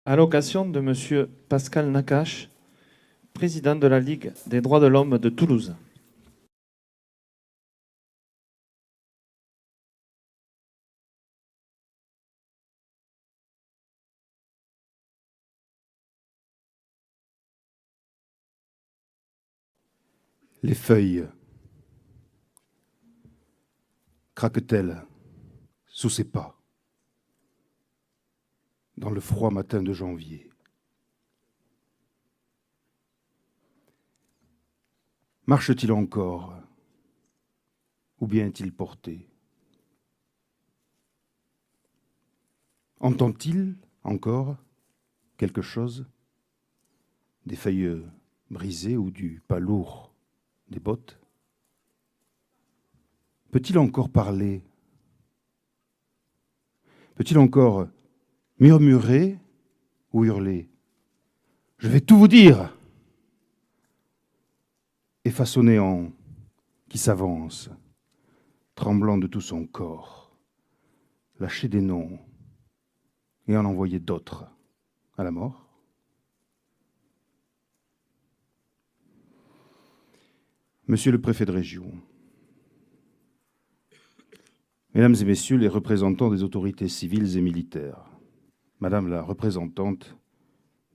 À l'occasion de Monsieur Pascal Nakache, président de la Ligue des droits de l'homme de Toulouse. Les feuilles craquent-elles sous ses pas dans le froid matin de janvier? Marche-t-il encore ou bien est-il porté? Entend-il encore quelque chose? Des feuilles brisées ou du pas lourd des bottes? Peut-il encore parler? Peut-il encore murmurer ou hurler? Je vais tout vous dire! Et Façonnéant qui s'avance, tremblant de tout son corps, lâcher des noms et en envoyer d'autres à la mort? Monsieur le préfet de région, Mesdames et Messieurs les représentants des autorités civiles et militaires, Madame la représentante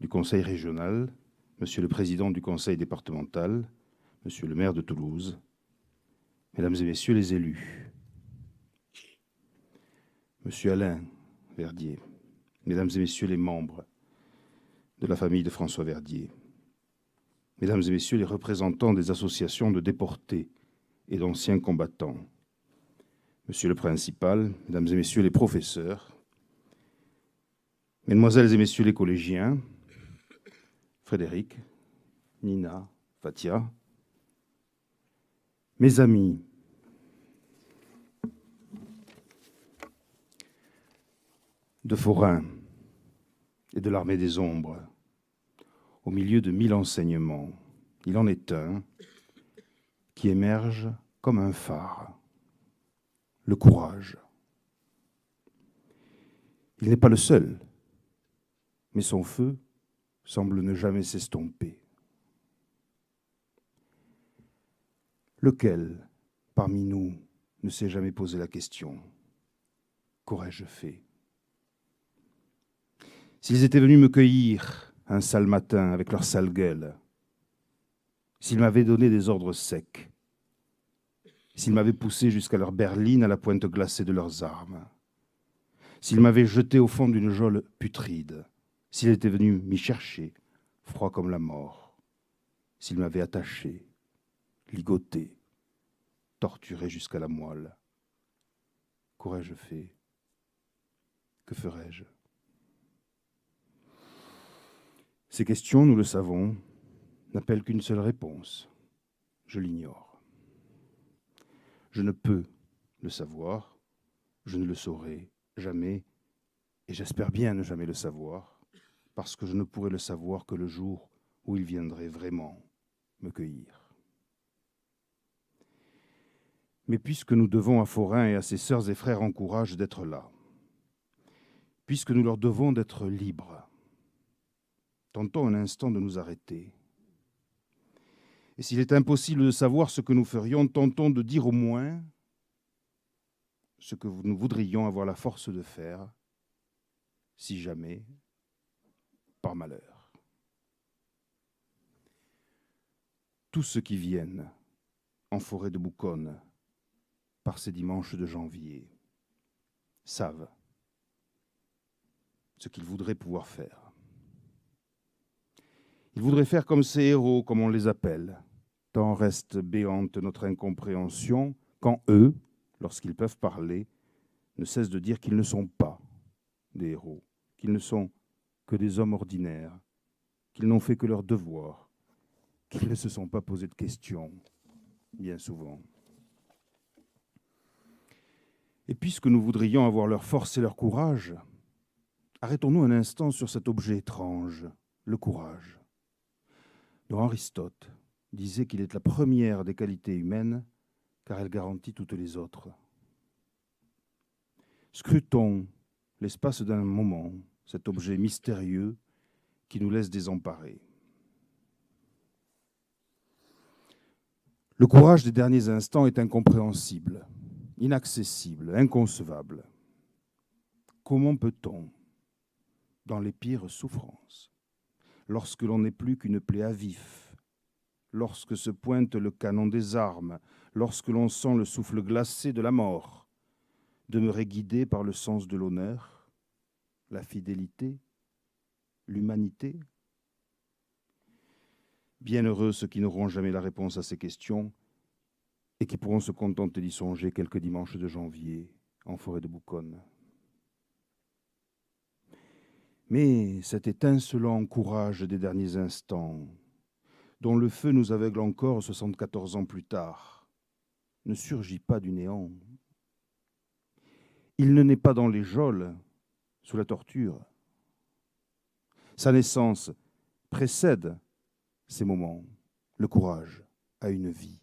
du Conseil régional, Monsieur le président du Conseil départemental, Monsieur le maire de Toulouse, Mesdames et Messieurs les élus, Monsieur Alain Verdier, Mesdames et Messieurs les membres de la famille de François Verdier, Mesdames et Messieurs les représentants des associations de déportés et d'anciens combattants, Monsieur le principal, Mesdames et Messieurs les professeurs, Mesdemoiselles et Messieurs les collégiens, Frédéric, Nina, Fatia, mes amis, de forains et de l'armée des ombres, au milieu de 1000 enseignements, il en est un qui émerge comme un phare, le courage. Il n'est pas le seul, mais son feu semble ne jamais s'estomper. Lequel, parmi nous, ne s'est jamais posé la question: qu'aurais-je fait? S'ils étaient venus me cueillir un sale matin avec leur sale gueule, s'ils m'avaient donné des ordres secs, s'ils m'avaient poussé jusqu'à leur berline à la pointe glacée de leurs armes, s'ils m'avaient jeté au fond d'une geôle putride, s'ils étaient venus m'y chercher, froid comme la mort, s'ils m'avaient attaché, ligoté, torturé jusqu'à la moelle, qu'aurais-je fait? Que ferais-je? Ces questions, nous le savons, n'appellent qu'une seule réponse. Je l'ignore. Je ne peux le savoir, je ne le saurai jamais, et j'espère bien ne jamais le savoir, parce que je ne pourrai le savoir que le jour où il viendrait vraiment me cueillir. Mais puisque nous devons à Forain et à ses sœurs et frères en courage d'être là, puisque nous leur devons d'être libres, tentons un instant de nous arrêter. Et s'il est impossible de savoir ce que nous ferions, tentons de dire au moins ce que nous voudrions avoir la force de faire, si jamais, par malheur. Tous ceux qui viennent en forêt de Bouconne par ces dimanches de janvier savent ce qu'ils voudraient pouvoir faire. Ils voudraient faire comme ces héros, comme on les appelle, tant reste béante notre incompréhension quand eux, lorsqu'ils peuvent parler, ne cessent de dire qu'ils ne sont pas des héros, qu'ils ne sont que des hommes ordinaires, qu'ils n'ont fait que leur devoir, qu'ils ne se sont pas posé de questions, bien souvent. Et puisque nous voudrions avoir leur force et leur courage, arrêtons-nous un instant sur cet objet étrange, le courage, dont Aristote disait qu'il est la première des qualités humaines, car elle garantit toutes les autres. Scrutons l'espace d'un moment cet objet mystérieux qui nous laisse désemparés. Le courage des derniers instants est incompréhensible, inaccessible, inconcevable. Comment peut-on, dans les pires souffrances, lorsque l'on n'est plus qu'une plaie à vif, lorsque se pointe le canon des armes, lorsque l'on sent le souffle glacé de la mort, demeurer guidé par le sens de l'honneur, la fidélité, l'humanité? Bienheureux ceux qui n'auront jamais la réponse à ces questions et qui pourront se contenter d'y songer quelques dimanches de janvier en forêt de Bouconne. Mais cet étincelant courage des derniers instants, dont le feu nous aveugle encore 74 ans plus tard, ne surgit pas du néant. Il ne naît pas dans les geôles, sous la torture. Sa naissance précède ces moments. Le courage a une vie.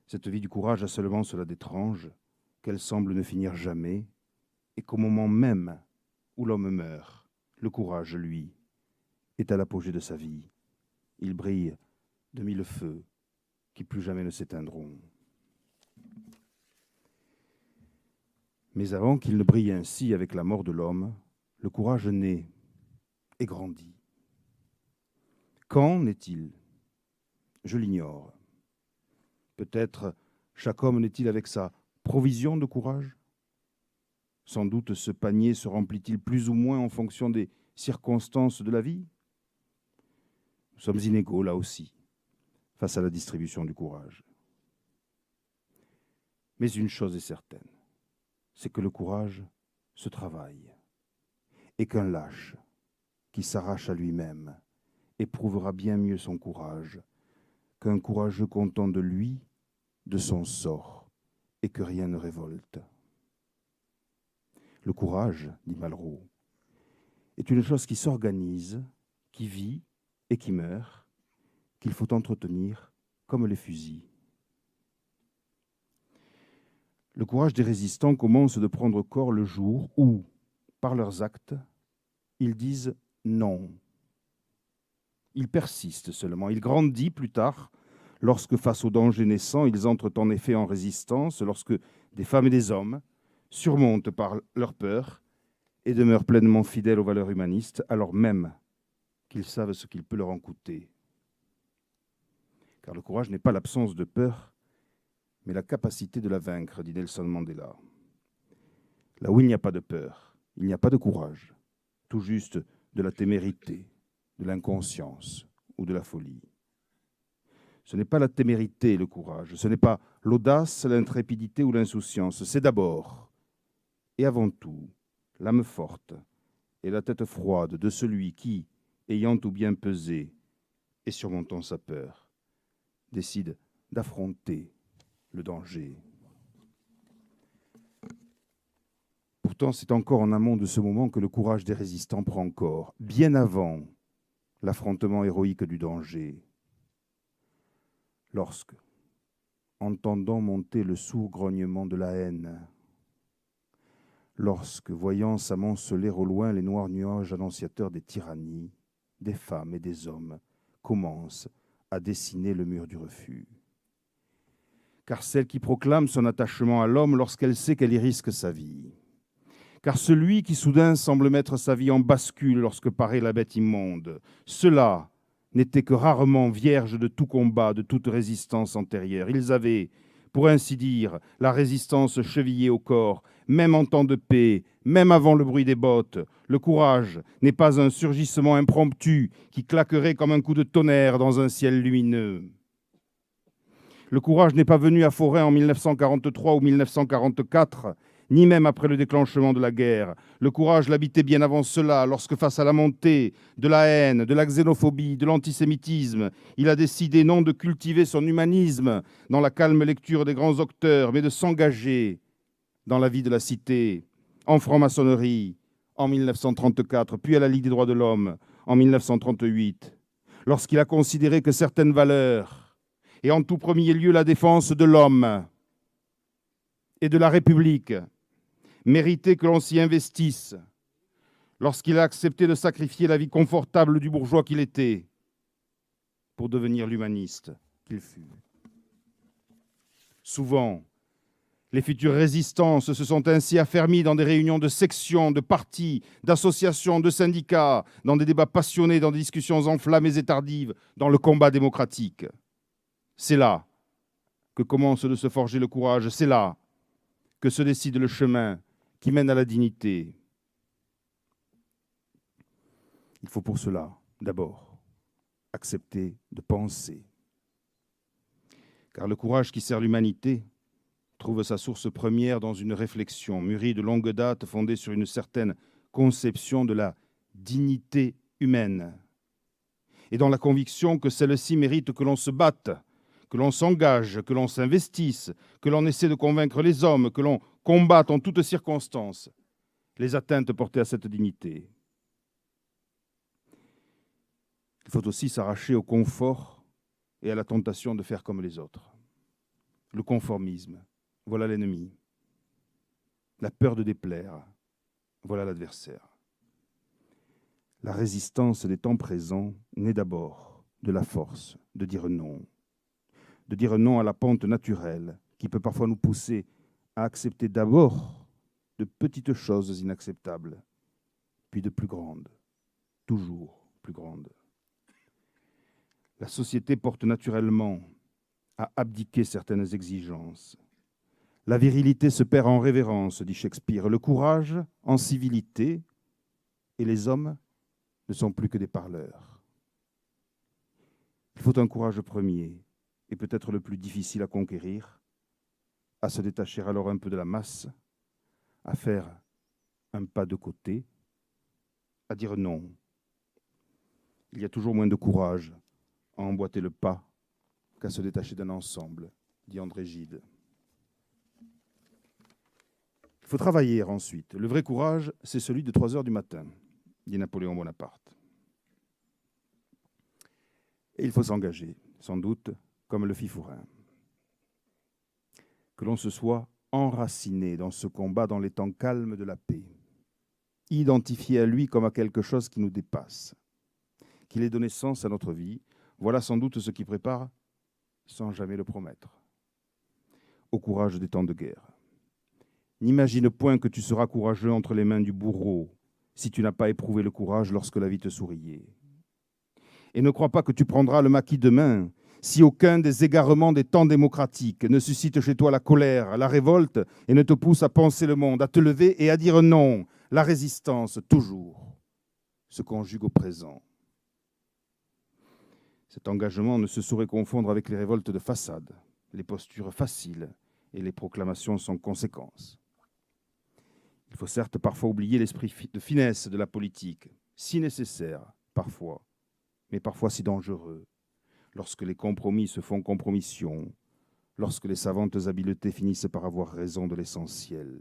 Cette vie du courage a seulement cela d'étrange qu'elle semble ne finir jamais et qu'au moment même où l'homme meurt, le courage, lui, est à l'apogée de sa vie. Il brille de 1000 feux qui plus jamais ne s'éteindront. Mais avant qu'il ne brille ainsi avec la mort de l'homme, le courage naît et grandit. Quand naît-il? Je l'ignore. Peut-être chaque homme naît-il avec sa provision de courage? Sans doute ce panier se remplit-il plus ou moins en fonction des circonstances de la vie? Nous sommes inégaux là aussi, face à la distribution du courage. Mais une chose est certaine, c'est que le courage se travaille et qu'un lâche qui s'arrache à lui-même éprouvera bien mieux son courage qu'un courageux content de lui, de son sort, et que rien ne révolte. Le courage, dit Malraux, est une chose qui s'organise, qui vit et qui meurt, qu'il faut entretenir comme les fusils. Le courage des résistants commence de prendre corps le jour où, par leurs actes, ils disent non. Il persiste seulement, il grandit plus tard, lorsque face au danger naissant, ils entrent en effet en résistance, lorsque des femmes et des hommes surmontent par leur peur et demeurent pleinement fidèles aux valeurs humanistes, alors même qu'ils savent ce qu'il peut leur en coûter. Car le courage n'est pas l'absence de peur, mais la capacité de la vaincre, dit Nelson Mandela. Là où il n'y a pas de peur, il n'y a pas de courage, tout juste de la témérité, de l'inconscience ou de la folie. Ce n'est pas la témérité, le courage, ce n'est pas l'audace, l'intrépidité ou l'insouciance, c'est d'abord et avant tout l'âme forte et la tête froide de celui qui, ayant tout bien pesé et surmontant sa peur, décide d'affronter le danger. Pourtant, c'est encore en amont de ce moment que le courage des résistants prend corps, bien avant l'affrontement héroïque du danger. Lorsque, entendant monter le sourd grognement de la haine, lorsque, voyant s'amonceler au loin les noirs nuages annonciateurs des tyrannies, des femmes et des hommes commencent à dessiner le mur du refus. Car celle qui proclame son attachement à l'homme lorsqu'elle sait qu'elle y risque sa vie. Car celui qui soudain semble mettre sa vie en bascule lorsque paraît la bête immonde, ceux-là n'étaient que rarement vierges de tout combat, de toute résistance antérieure. Ils avaient, pour ainsi dire, la résistance chevillée au corps, même en temps de paix, même avant le bruit des bottes. Le courage n'est pas un surgissement impromptu qui claquerait comme un coup de tonnerre dans un ciel lumineux. Le courage n'est pas venu à Forain en 1943 ou 1944, ni même après le déclenchement de la guerre. Le courage l'habitait bien avant cela, lorsque face à la montée de la haine, de la xénophobie, de l'antisémitisme, il a décidé non de cultiver son humanisme dans la calme lecture des grands auteurs, mais de s'engager dans la vie de la cité, en franc-maçonnerie, en 1934, puis à la Ligue des droits de l'homme, en 1938, lorsqu'il a considéré que certaines valeurs, et en tout premier lieu la défense de l'homme et de la République, méritaient que l'on s'y investisse, lorsqu'il a accepté de sacrifier la vie confortable du bourgeois qu'il était pour devenir l'humaniste qu'il fut. Souvent, les futures résistances se sont ainsi affermies dans des réunions de sections, de partis, d'associations, de syndicats, dans des débats passionnés, dans des discussions enflammées et tardives, dans le combat démocratique. C'est là que commence de se forger le courage, c'est là que se décide le chemin qui mène à la dignité. Il faut pour cela, d'abord, accepter de penser. Car le courage qui sert l'humanité trouve sa source première dans une réflexion mûrie de longue date, fondée sur une certaine conception de la dignité humaine et dans la conviction que celle-ci mérite que l'on se batte, que l'on s'engage, que l'on s'investisse, que l'on essaie de convaincre les hommes, que l'on combatte en toutes circonstances les atteintes portées à cette dignité. Il faut aussi s'arracher au confort et à la tentation de faire comme les autres. Le conformisme, voilà l'ennemi. La peur de déplaire, voilà l'adversaire. La résistance des temps présents naît d'abord de la force de dire non. De dire non à la pente naturelle qui peut parfois nous pousser à accepter d'abord de petites choses inacceptables, puis de plus grandes, toujours plus grandes. La société porte naturellement à abdiquer certaines exigences. La virilité se perd en révérence, dit Shakespeare, le courage en civilité, et les hommes ne sont plus que des parleurs. Il faut un courage premier, et peut-être le plus difficile à conquérir, à se détacher alors un peu de la masse, à faire un pas de côté, à dire non. Il y a toujours moins de courage à emboîter le pas qu'à se détacher d'un ensemble, dit André Gide. Il faut travailler ensuite. Le vrai courage, c'est celui de 3 heures du matin, dit Napoléon Bonaparte. Et il faut s'engager, sans doute, comme le fit Fourin. Que l'on se soit enraciné dans ce combat dans les temps calmes de la paix, identifié à lui comme à quelque chose qui nous dépasse, qu'il ait donné sens à notre vie, voilà sans doute ce qui prépare, sans jamais le promettre, au courage des temps de guerre. N'imagine point que tu seras courageux entre les mains du bourreau si tu n'as pas éprouvé le courage lorsque la vie te souriait. Et ne crois pas que tu prendras le maquis demain si aucun des égarements des temps démocratiques ne suscite chez toi la colère, la révolte et ne te pousse à penser le monde, à te lever et à dire non. La résistance, toujours, se conjugue au présent. Cet engagement ne se saurait confondre avec les révoltes de façade, les postures faciles et les proclamations sans conséquence. Il faut certes parfois oublier l'esprit de finesse de la politique, si nécessaire parfois, mais parfois si dangereux, lorsque les compromis se font compromission, lorsque les savantes habiletés finissent par avoir raison de l'essentiel,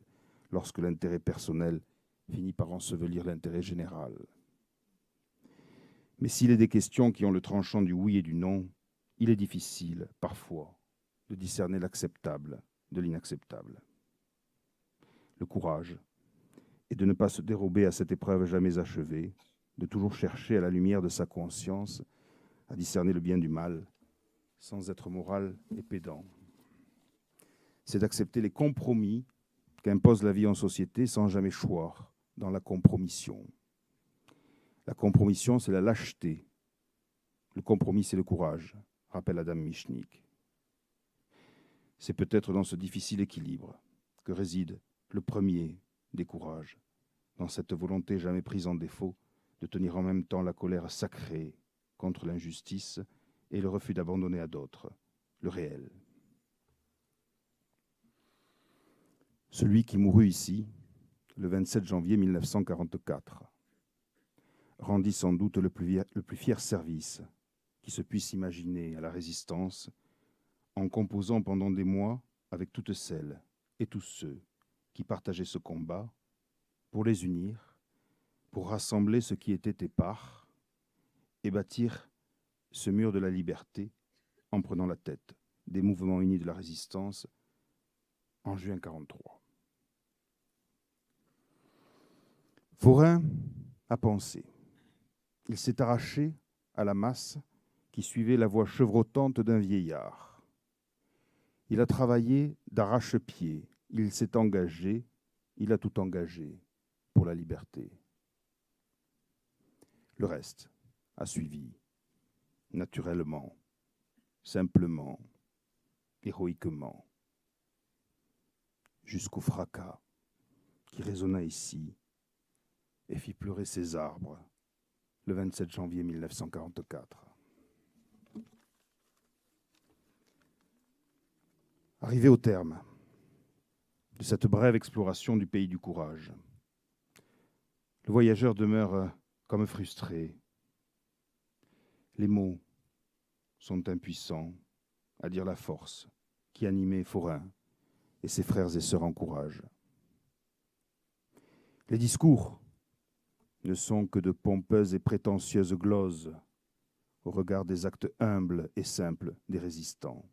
lorsque l'intérêt personnel finit par ensevelir l'intérêt général. Mais s'il est des questions qui ont le tranchant du oui et du non, il est difficile, parfois, de discerner l'acceptable de l'inacceptable. Le courage est de ne pas se dérober à cette épreuve jamais achevée, de toujours chercher à la lumière de sa conscience à discerner le bien du mal, sans être moral et pédant. C'est d'accepter les compromis qu'impose la vie en société sans jamais choir dans la compromission. La compromission, c'est la lâcheté. Le compromis, c'est le courage, rappelle Adam Michnik. C'est peut-être dans ce difficile équilibre que réside le premier des courages, dans cette volonté jamais prise en défaut de tenir en même temps la colère sacrée contre l'injustice et le refus d'abandonner à d'autres le réel. Celui qui mourut ici, le 27 janvier 1944, rendit sans doute le plus fier service qui se puisse imaginer à la résistance, en composant pendant des mois avec toutes celles et tous ceux qui partageaient ce combat, pour les unir, pour rassembler ce qui était épars et bâtir ce mur de la liberté en prenant la tête des mouvements unis de la résistance en juin 1943. Fourin a pensé. Il s'est arraché à la masse qui suivait la voie chevrotante d'un vieillard. Il a travaillé d'arrache-pied, il s'est engagé, il a tout engagé pour la liberté. Le reste a suivi, naturellement, simplement, héroïquement, jusqu'au fracas qui résonna ici et fit pleurer ses arbres le 27 janvier 1944. Arrivé au terme de cette brève exploration du pays du courage, le voyageur demeure comme frustré. Les mots sont impuissants à dire la force qui animait Forain et ses frères et sœurs en courage. Les discours ne sont que de pompeuses et prétentieuses gloses au regard des actes humbles et simples des résistants.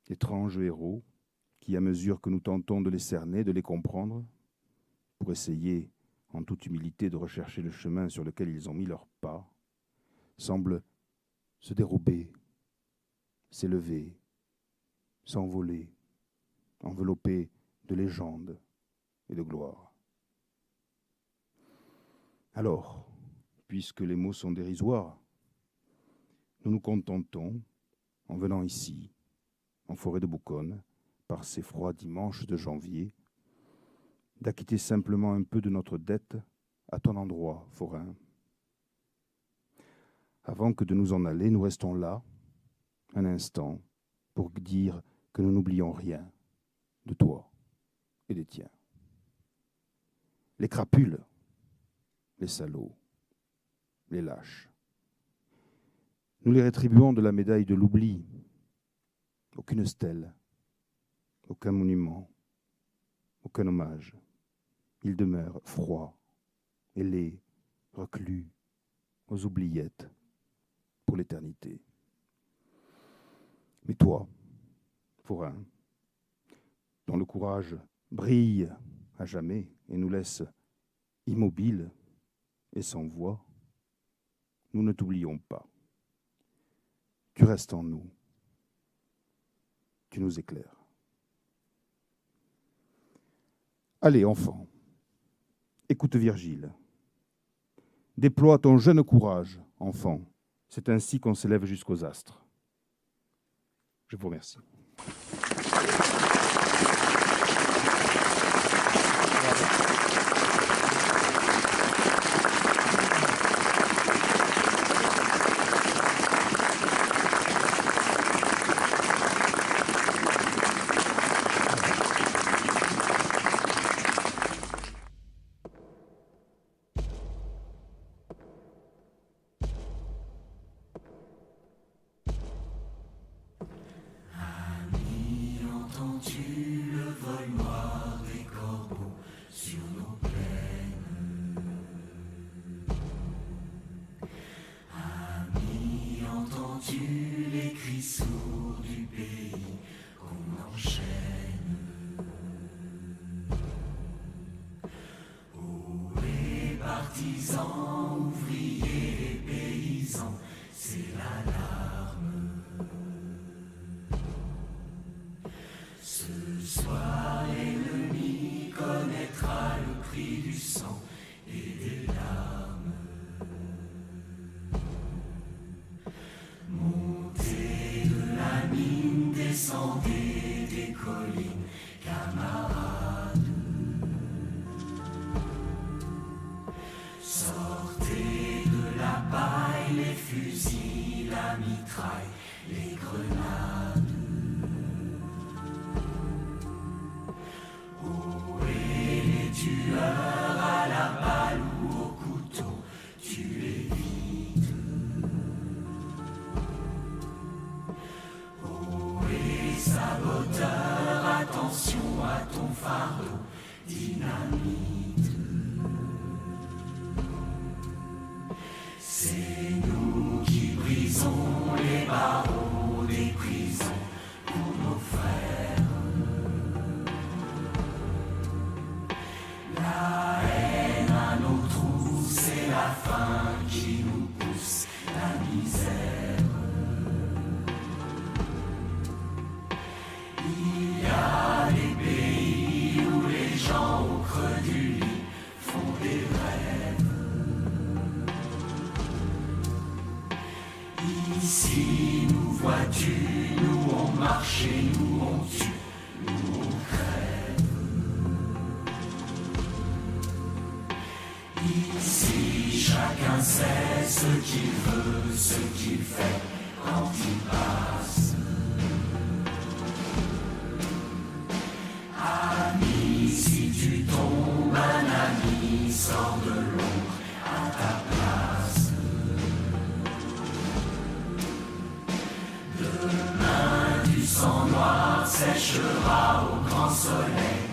Étranges héros qui, à mesure que nous tentons de les cerner, de les comprendre, pour essayer en toute humilité de rechercher le chemin sur lequel ils ont mis leurs pas, semblent se dérober, s'élever, s'envoler, enveloppés de légendes et de gloire. Alors, puisque les mots sont dérisoires, nous nous contentons, en venant ici, en forêt de Bouconne, par ces froids dimanches de janvier, d'acquitter simplement un peu de notre dette à ton endroit, Forain. Avant que de nous en aller, nous restons là, un instant, pour dire que nous n'oublions rien de toi et des tiens. Les crapules, les salauds, les lâches. Nous les rétribuons de la médaille de l'oubli. Aucune stèle, aucun monument, aucun hommage. Ils demeurent froids, ailés, reclus, aux oubliettes, pour l'éternité. Mais toi, Forain, dont le courage brille à jamais et nous laisse immobiles et sans voix, nous ne t'oublions pas. Tu restes en nous. Tu nous éclaires. Allez, enfant, écoute Virgile. Déploie ton jeune courage, enfant. C'est ainsi qu'on s'élève jusqu'aux astres. Je vous remercie. Partisans, ouvriers, paysans, c'est l'alarme. Ce soir, l'ennemi connaîtra le prix du sang et des larmes. Montez de la mine, descendez des collines, camarades. Sortez de la paille, les fusils, la mitraille, les grenades. Où est les tueurs à la balle ou au couteau, tuez vite. Où est les saboteurs, attention à ton fardeau, dynamite. C'est nous qui brisons les barreaux des vois-tu, nous on marche et nous on tue, nous on crève. Ici, chacun sait ce qu'il veut, ce qu'il fait quand il passe. Ami, si tu tombes, un ami sort de l'ombre à ta place. Demain, du sang noir séchera au grand soleil